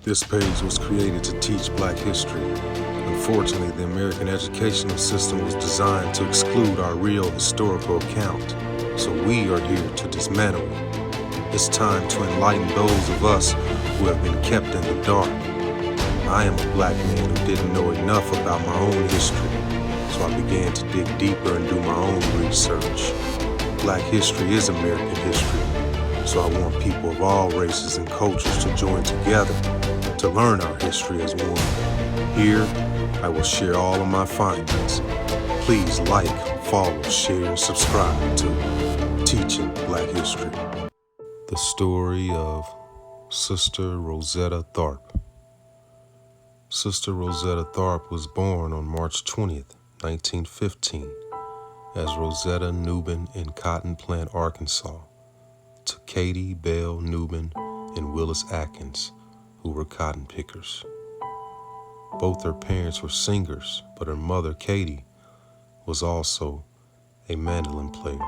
This page was created to teach Black history. Unfortunately, the American educational system was designed to exclude our real historical account, so we are here to dismantle it. It's time to enlighten those of us who have been kept in the dark. I am a Black man who didn't know enough about my own history, so I began to dig deeper and do my own research. Black history is American history, so I want people of all races and cultures to join together to learn our history as one. Here, I will share all of my findings. Please like, follow, share, and subscribe to Teaching Black History. The story of Sister Rosetta Tharpe. Sister Rosetta Tharpe was born on March 20th, 1915, as Rosetta Newman in Cotton Plant, Arkansas, to Katie Bell Newman and Willis Atkins, who were cotton pickers. Both her parents were singers, but her mother, Katie, was also a mandolin player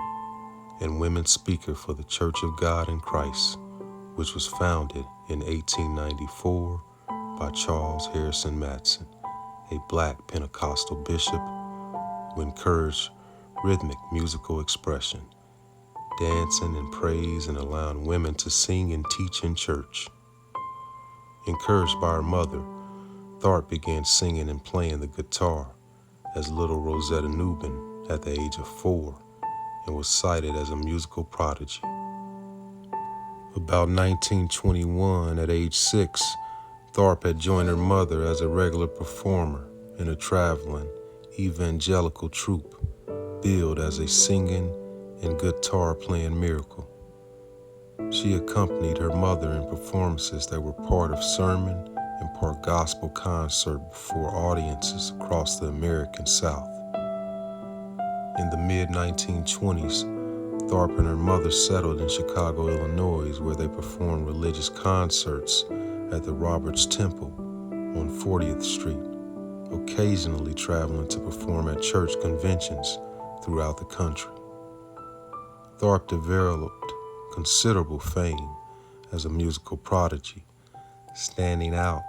and women's speaker for the Church of God in Christ, which was founded in 1894 by Charles Harrison Matson, a Black Pentecostal bishop who encouraged rhythmic musical expression, dancing and praise, and allowing women to sing and teach in church. Encouraged by her mother, Tharpe began singing and playing the guitar as little Rosetta Newman at the age of 4 and was cited as a musical prodigy. About 1921, at age 6, Tharpe had joined her mother as a regular performer in a traveling evangelical troupe billed as a singing and guitar-playing miracle. She accompanied her mother in performances that were part of sermon and part gospel concert before audiences across the American South. In the mid-1920s, Tharpe and her mother settled in Chicago, Illinois, where they performed religious concerts at the Roberts Temple on 40th Street, occasionally traveling to perform at church conventions throughout the country. Tharpe developed considerable fame as a musical prodigy, standing out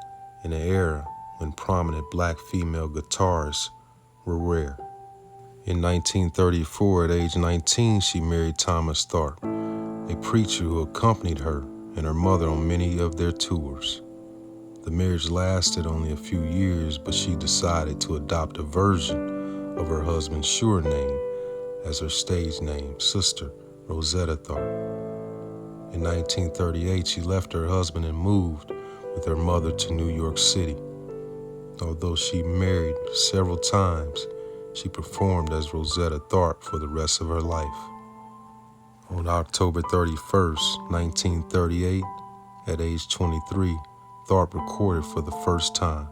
in an era when prominent Black female guitarists were rare. In 1934, at age 19, she married Thomas Tharpe, a preacher who accompanied her and her mother on many of their tours. The marriage lasted only a few years, but she decided to adopt a version of her husband's sure name as her stage name, Sister Rosetta Tharpe. In 1938, she left her husband and moved with her mother to New York City. Although she married several times, she performed as Rosetta Tharpe for the rest of her life. On October 31st, 1938, at age 23, Tharpe recorded for the first time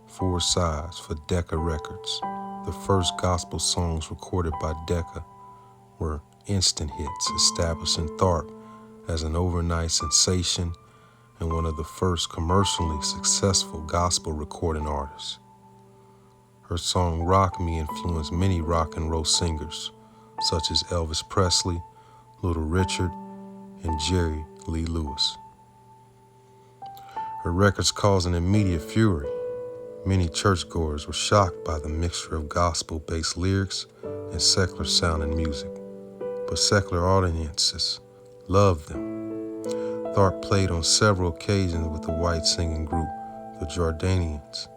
4 sides for Decca Records. The first gospel songs recorded by Decca were instant hits, establishing Tharpe as an overnight sensation and one of the first commercially successful gospel recording artists. Her song Rock Me influenced many rock and roll singers, such as Elvis Presley, Little Richard, and Jerry Lee Lewis. Her records caused an immediate furor. Many churchgoers were shocked by the mixture of gospel-based lyrics and secular-sounding music, but secular audiences loved them. Tharpe played on several occasions with the white singing group, the Jordanians.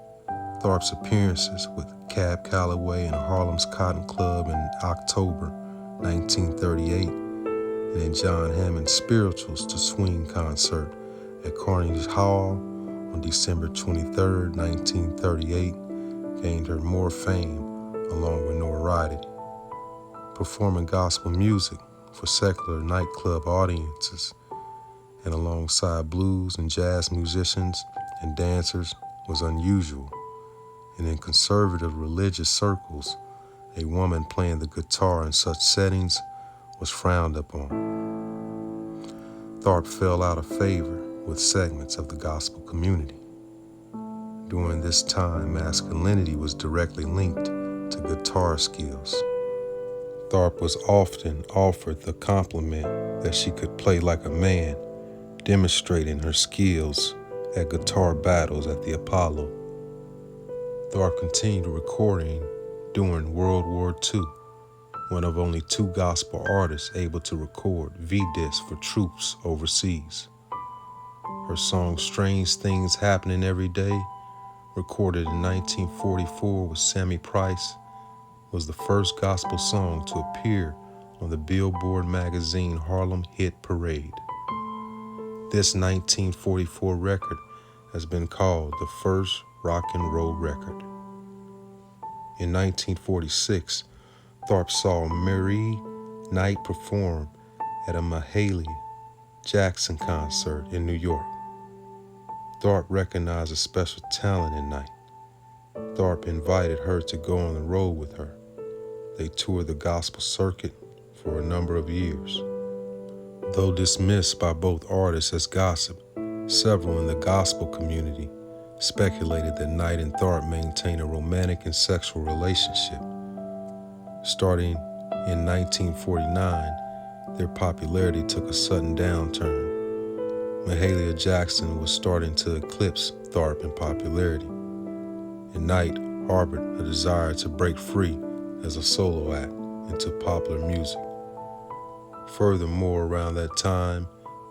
Tharpe's appearances with Cab Calloway and Harlem's Cotton Club in October 1938, and in John Hammond's Spirituals to Swing concert at Carnegie Hall on December 23, 1938, gained her more fame along with notoriety. Performing gospel music for secular nightclub audiences and alongside blues and jazz musicians and dancers was unusual, and in conservative religious circles, a woman playing the guitar in such settings was frowned upon. Tharpe fell out of favor with segments of the gospel community. During this time, masculinity was directly linked to guitar skills. Tharpe was often offered the compliment that she could play like a man, demonstrating her skills at guitar battles at the Apollo. Tharpe continued recording during World War II, one of only 2 gospel artists able to record V-discs for troops overseas. Her song Strange Things Happening Every Day, recorded in 1944 with Sammy Price, was the first gospel song to appear on the Billboard magazine Harlem Hit Parade. This 1944 record has been called the first rock and roll record. In 1946, Tharpe saw Marie Knight perform at a Mahalia Jackson concert in New York. Tharpe recognized a special talent in Knight. Tharpe invited her to go on the road with her. They toured the gospel circuit for a number of years. Though dismissed by both artists as gossip, several in the gospel community speculated that Knight and Tharpe maintained a romantic and sexual relationship. Starting in 1949, their popularity took a sudden downturn. Mahalia Jackson was starting to eclipse Tharpe in popularity, and Knight harbored a desire to break free as a solo act into popular music. Furthermore, around that time,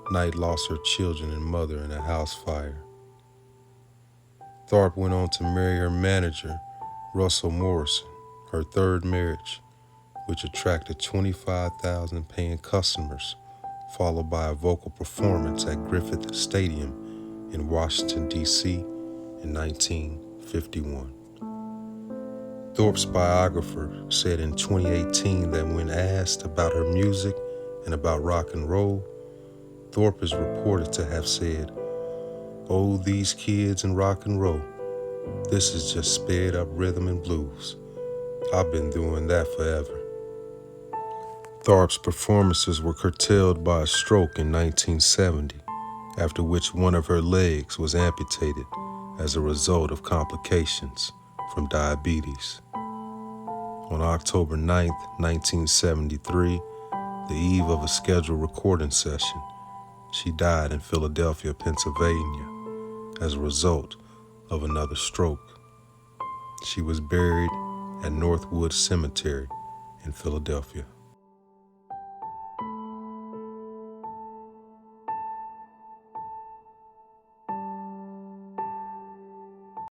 Knight lost her children and mother in a house fire. Tharpe went on to marry her manager, Russell Morrison, her third marriage, which attracted 25,000 paying customers, followed by a vocal performance at Griffith Stadium in Washington, D.C. in 1951. Tharpe's biographer said in 2018 that when asked about her music and about rock and roll, Tharpe is reported to have said, "Oh, these kids and rock and roll, this is just sped up rhythm and blues. I've been doing that forever." Tharpe's performances were curtailed by a stroke in 1970, after which one of her legs was amputated as a result of complications from diabetes. On October 9, 1973, the eve of a scheduled recording session, she died in Philadelphia, Pennsylvania, as a result of another stroke. She was buried at Northwood Cemetery in Philadelphia.